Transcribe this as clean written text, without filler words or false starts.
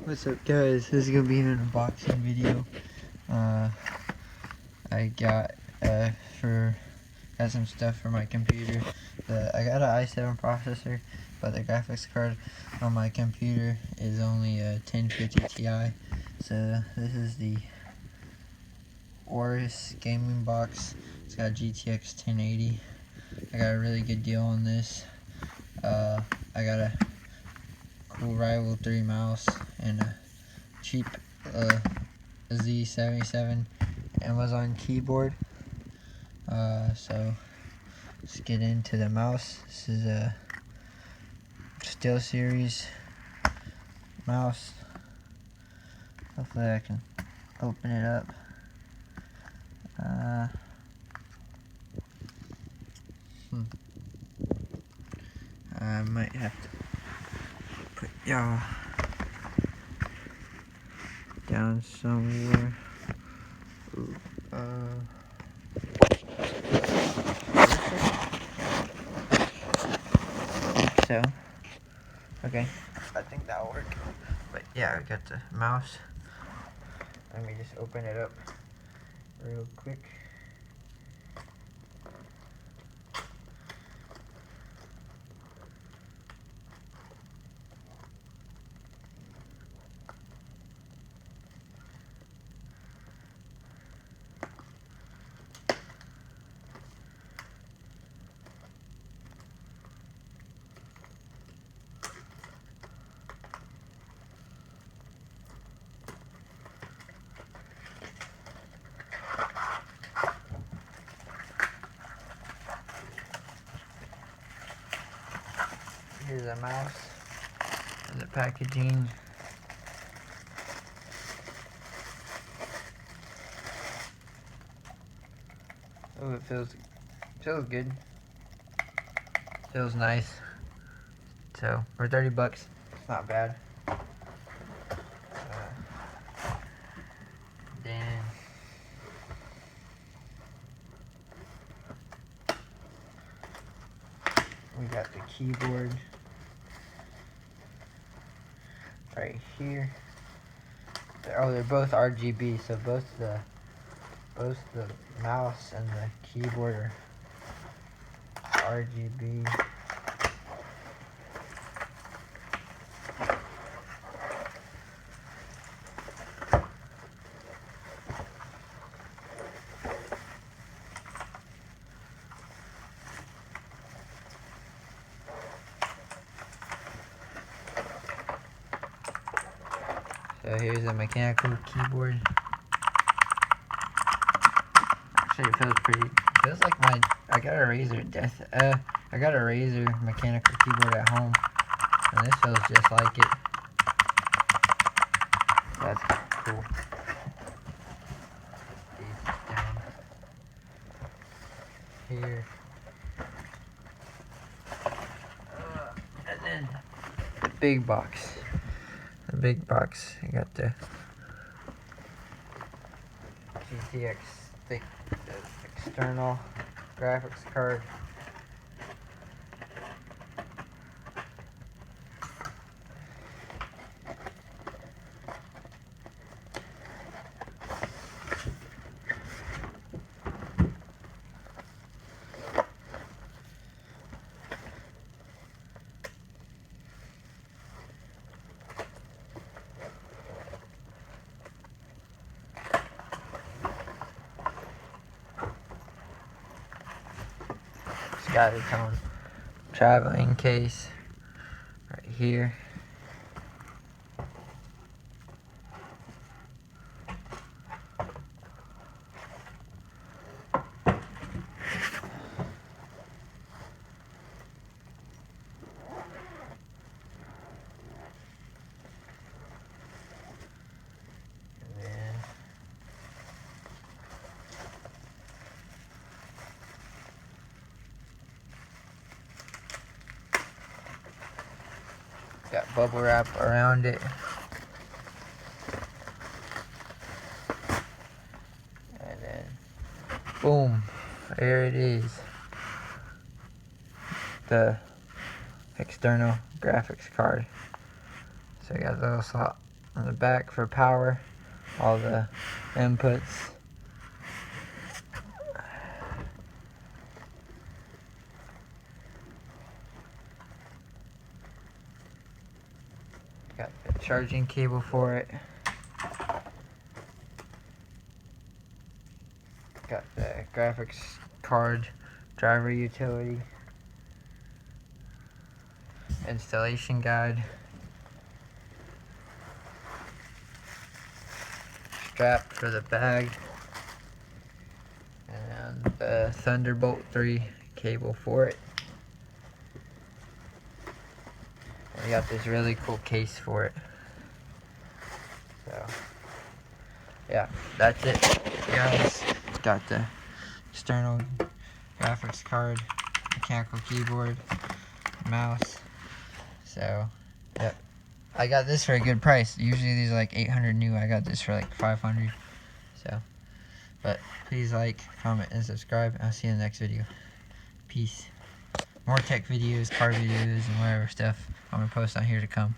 What's up, guys? This is gonna be an unboxing video. I got some stuff for my computer. I got an i7 processor, but the graphics card on my computer is only a 1050 Ti. So this is the Aorus gaming box. It's got GTX 1080. I got a really good deal on this. I got a cool Rival 3 mouse and a cheap Z77 Amazon keyboard. So let's get into the mouse. This is a SteelSeries mouse. Hopefully I can open it up. I might have to put y'all down somewhere. Ooh, so, okay, I think that'll work. But yeah, I got the mouse. Let me just open it up real quick. Here's a mouse, and the packaging. Oh, it feels good. Feels nice. So for 30 bucks, it's not bad. Then we got the keyboard right here. They're both RGB, so both the mouse and the keyboard are RGB. So here's a mechanical keyboard. Actually, it feels like I got a Razer I got a Razer mechanical keyboard at home, and this feels just like it. That's cool. These down here. And then the big box. I got the GTX external graphics card. Got its own traveling case right here. Got bubble wrap around it. And then, boom, there it is. The external graphics card. So you got a little slot on the back for power, all the inputs. Got the charging cable for it. Got the graphics card, driver utility, installation guide, strap for the bag, and the Thunderbolt 3 cable for it. And we got this really cool case for it. So, yeah, that's it, guys. Got the external graphics card, mechanical keyboard, mouse. So, yep. I got this for a good price. Usually these are like 800 new. I got this for like 500. So, but please like, comment, and subscribe. I'll see you in the next video. Peace. More tech videos, car videos, and whatever stuff I'm gonna post on here to come.